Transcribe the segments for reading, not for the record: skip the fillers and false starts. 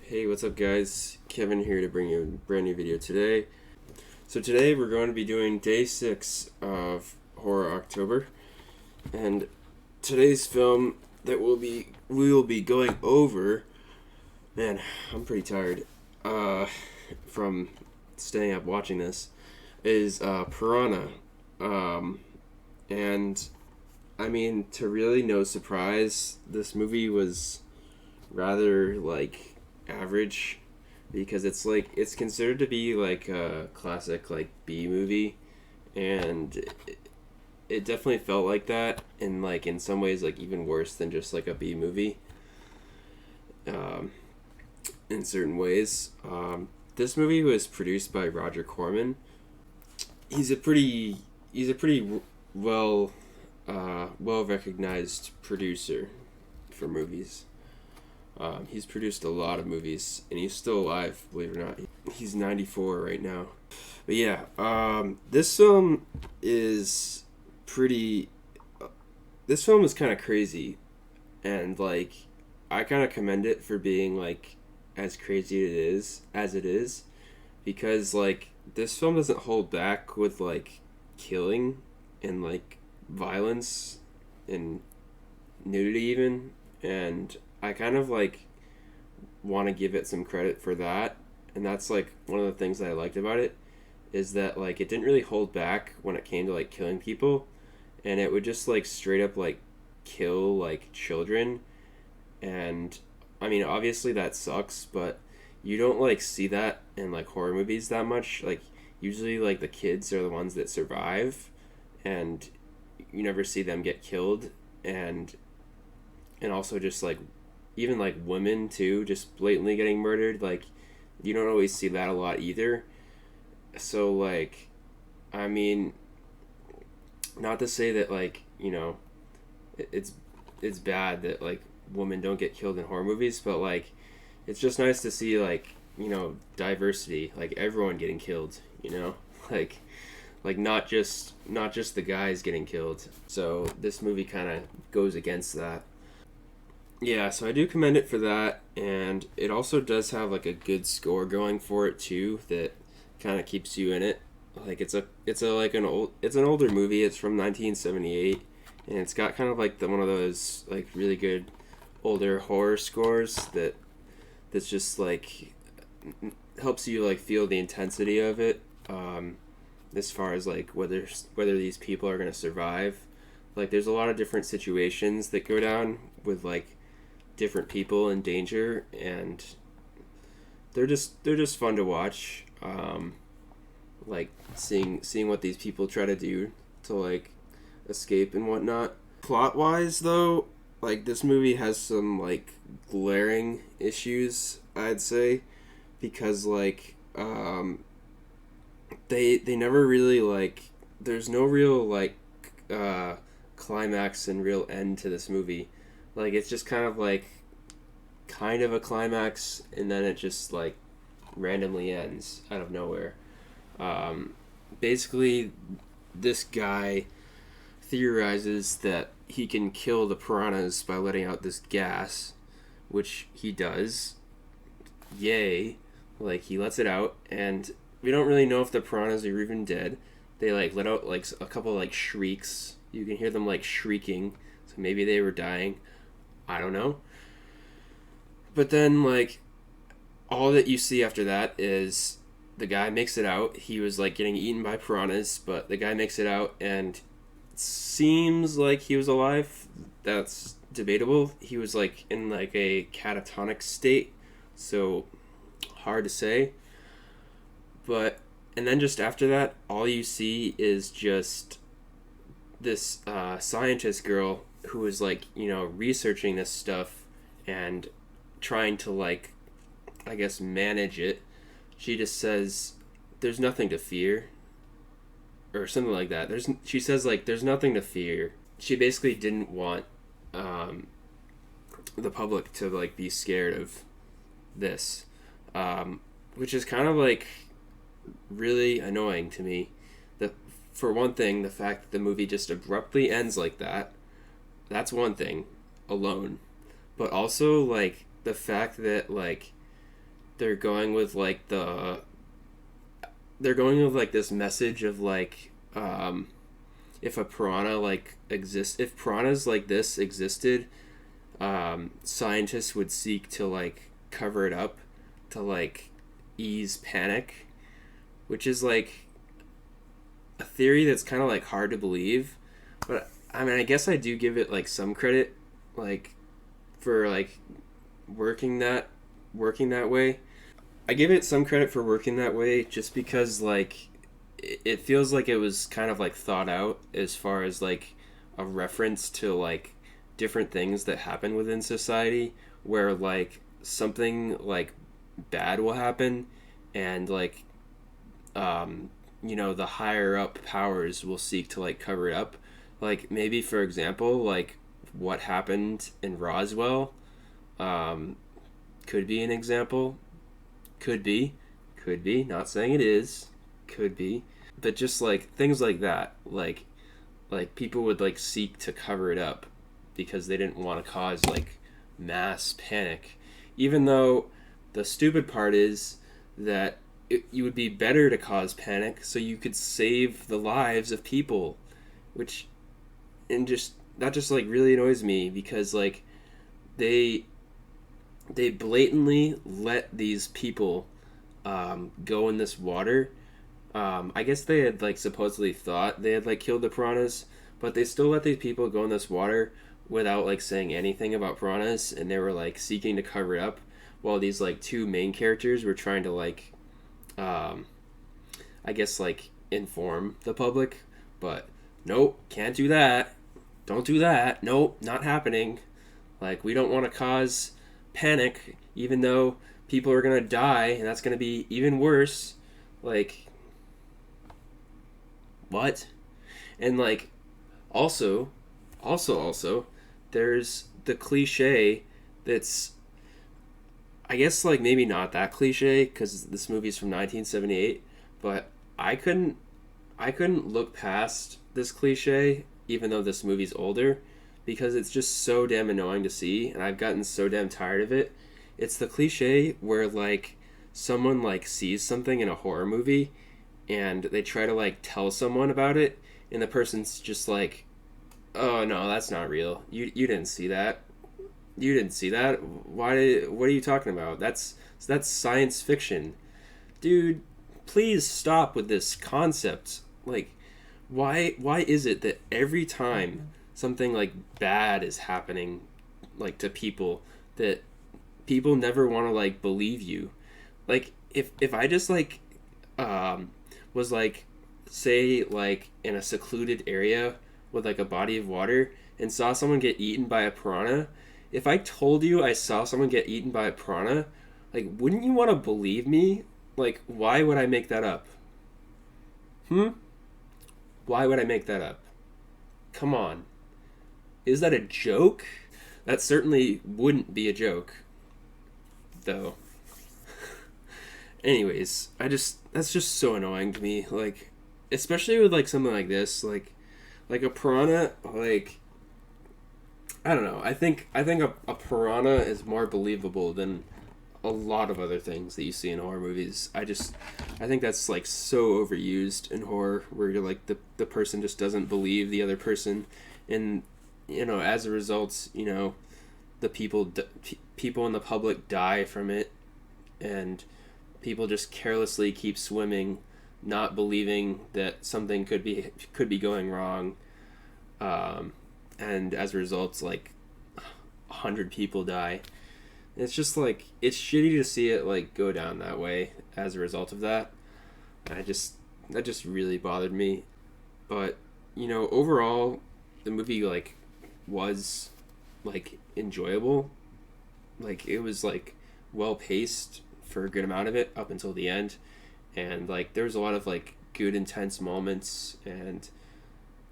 Hey, what's up guys? Kevin here to bring you a brand new video today. So today we're going to be doing day 6 of Horror October, and today's film that we will be going over, man, I'm pretty tired from staying up watching this, is Piranha. And I mean, to really no surprise, this movie was rather average, because it's considered to be like a classic like B movie, and it definitely felt like that, and like in some ways like even worse than just like a B movie. Um, in certain ways, this movie was produced by Roger Corman. He's a pretty well well recognized producer for movies. He's produced a lot of movies, and he's still alive, believe it or not. He's 94 right now. But yeah, this film is pretty. This film is kind of crazy, and like, I kind of commend it for being like as crazy as it is, because like this film doesn't hold back with like killing and like violence and nudity even, and I kind of like want to give it some credit for that. And that's like one of the things that I liked about it, is that like it didn't really hold back when it came to like killing people, and it would just like straight up like kill like children. And I mean, obviously that sucks, but you don't like see that in like horror movies that much. Like usually like the kids are the ones that survive, and you never see them get killed. And also just like even like women too, just blatantly getting murdered. Like you don't always see that a lot either. So like, I mean, not to say that like, you know, it's bad that like women don't get killed in horror movies, but like it's just nice to see like, you know, diversity, like everyone getting killed, you know, like not just the guys getting killed. So this movie kind of goes against that. Yeah, so I do commend it for that, and it also does have like a good score going for it too that kind of keeps you in it. Like it's an older movie. It's from 1978, and it's got kind of like one of those like really good older horror scores that's just like helps you like feel the intensity of it, as far as like whether these people are going to survive. Like there's a lot of different situations that go down with like different people in danger, and they're just fun to watch. Like seeing what these people try to do to like escape and whatnot. Plot wise though, like this movie has some like glaring issues, I'd say, because like they never really like, there's no real like climax and real end to this movie. Like it's just kind of a climax, and then it just like randomly ends out of nowhere. Basically, this guy theorizes that he can kill the piranhas by letting out this gas, which he does. Yay! Like he lets it out, and we don't really know if the piranhas are even dead. They like let out like a couple like shrieks. You can hear them like shrieking, so maybe they were dying. I don't know. But then, like, all that you see after that is the guy makes it out. He was, like, getting eaten by piranhas, but the guy makes it out, and it seems like he was alive. That's debatable. He was, like, in, like, a catatonic state, so hard to say. But, and then just after that, all you see is just this scientist girl who is, like, you know, researching this stuff and trying to like, I guess, manage it. She just says there's nothing to fear, or something like that. She says like there's nothing to fear. She basically didn't want the public to like be scared of this, which is kind of like really annoying to me. The For one thing, the fact that the movie just abruptly ends like that, that's one thing alone. But also like the fact that like they're going with like they're going with like this message of like if a piranha like exists, if piranhas like this existed, scientists would seek to like cover it up to like ease panic, which is like a theory that's kind of like hard to believe. But I mean, I guess I do give it like some credit, like for like working that working that way. I give it some credit for working that way just because like it feels like it was kind of like thought out as far as like a reference to like different things that happen within society where like something like bad will happen and like the higher up powers will seek to like cover it up, like maybe for example like what happened in Roswell um, could be an example. Could be. Could be. Not saying it is. Could be. But just like things like that, like people would like seek to cover it up because they didn't want to cause like mass panic. Even though the stupid part is that you would be better to cause panic so you could save the lives of people, which and just that just like really annoys me because like they they blatantly let these people go in this water. I guess they had like supposedly thought they had like killed the piranhas, but they still let these people go in this water without like saying anything about piranhas, and they were like seeking to cover it up, while these like two main characters were trying to like, um, I guess like inform the public. But nope, can't do that. Don't do that. Nope, not happening. Like we don't want to cause panic, even though people are gonna die, and that's gonna be even worse. Like what? And like also, also, there's the cliche that's I guess like maybe not that cliche because this movie's from 1978, but I couldn't I couldn't look past this cliche even though this movie's older because it's just so damn annoying to see and I've gotten so damn tired of it. It's the cliche where like someone like sees something in a horror movie and they try to like tell someone about it and the person's just like, "Oh no, that's not real. You didn't see that. You didn't see that. Why what are you talking about? That's science fiction." Dude, please stop with this concept. Like why is it that every time something like bad is happening like to people that people never want to like believe you? Like if I just like um was like say like in a secluded area with like a body of water and saw someone get eaten by a piranha, if I told you I saw someone get eaten by a piranha, like wouldn't you want to believe me? Like why would I make that up? Hmm? Why would I make that up? Come on. Is that a joke? That certainly wouldn't be a joke, though. Anyways, that's just so annoying to me. Like, especially with like something like this, like a piranha. Like, I don't know. I think a piranha is more believable than a lot of other things that you see in horror movies. I think that's like so overused in horror where you're like the person just doesn't believe the other person and as a result, the people in the public die from it and people just carelessly keep swimming not believing that something could be going wrong, and as a result like 100 people die. It's just like it's shitty to see it like go down that way as a result of that. That just really bothered me. But overall, the movie like was like enjoyable. Like it was like well paced for a good amount of it up until the end, and like there was a lot of like good intense moments, and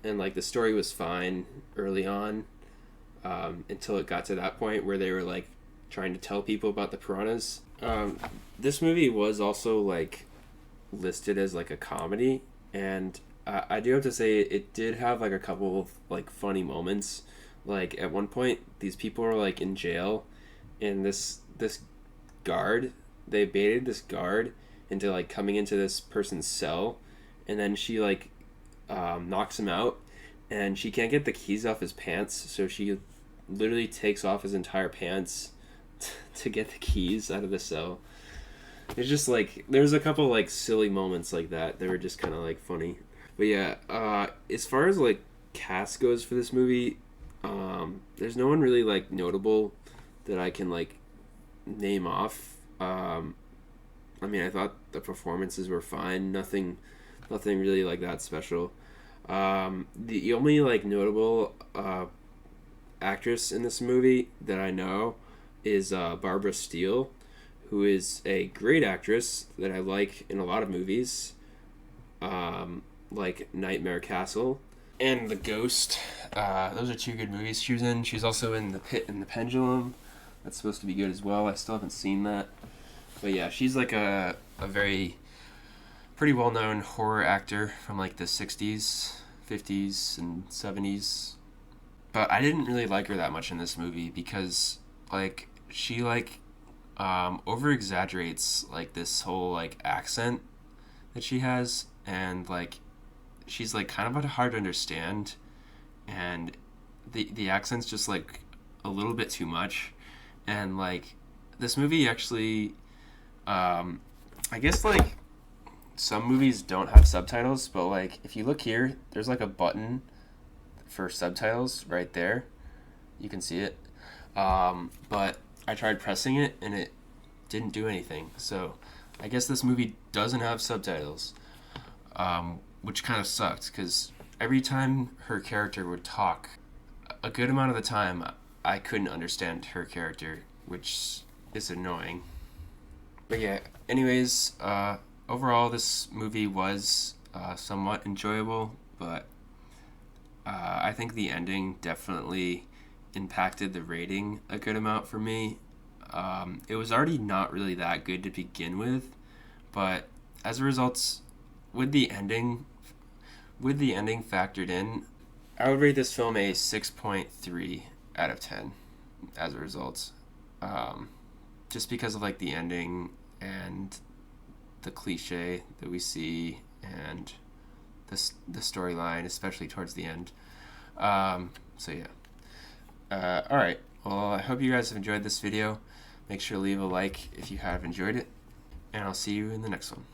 like the story was fine early on, until it got to that point where they were like trying to tell people about the piranhas. This movie was also like listed as like a comedy, and I do have to say it did have like a couple of like funny moments. Like at one point, these people were like in jail, and this guard they baited this guard into like coming into this person's cell, and then she like knocks him out, and she can't get the keys off his pants, so she literally takes off his entire pants to get the keys out of the cell. It's just like there's a couple like silly moments like that were just kind of like funny. But yeah, as far as like cast goes for this movie, there's no one really like notable that I can like name off. I mean, I thought the performances were fine. Nothing really like that special. The only like notable actress in this movie that I know is Barbara Steele, who is a great actress that I like in a lot of movies, like Nightmare Castle and The Ghost. Those are two good movies she was in. She's also in The Pit and the Pendulum. That's supposed to be good as well. I still haven't seen that. But yeah, she's like a very pretty well-known horror actor from like the 60s, 50s, and 70s. But I didn't really like her that much in this movie because like she like over exaggerates like this whole like accent that she has, and like she's like kind of hard to understand, and the accent's just like a little bit too much. And like this movie actually I guess like some movies don't have subtitles, but like if you look here, there's like a button for subtitles right there. You can see it. But I tried pressing it and it didn't do anything. So I guess this movie doesn't have subtitles, which kind of sucked because every time her character would talk, a good amount of the time I couldn't understand her character, which is annoying. But yeah, anyways, overall this movie was somewhat enjoyable, but I think the ending definitely impacted the rating a good amount for me. It was already not really that good to begin with, but as a result, with the ending factored in, I would rate this film a 6.3 out of 10 as a result. Just because of like the ending and the cliche that we see and the storyline, especially towards the end. So yeah. Alright, well, I hope you guys have enjoyed this video. Make sure to leave a like if you have enjoyed it, and I'll see you in the next one.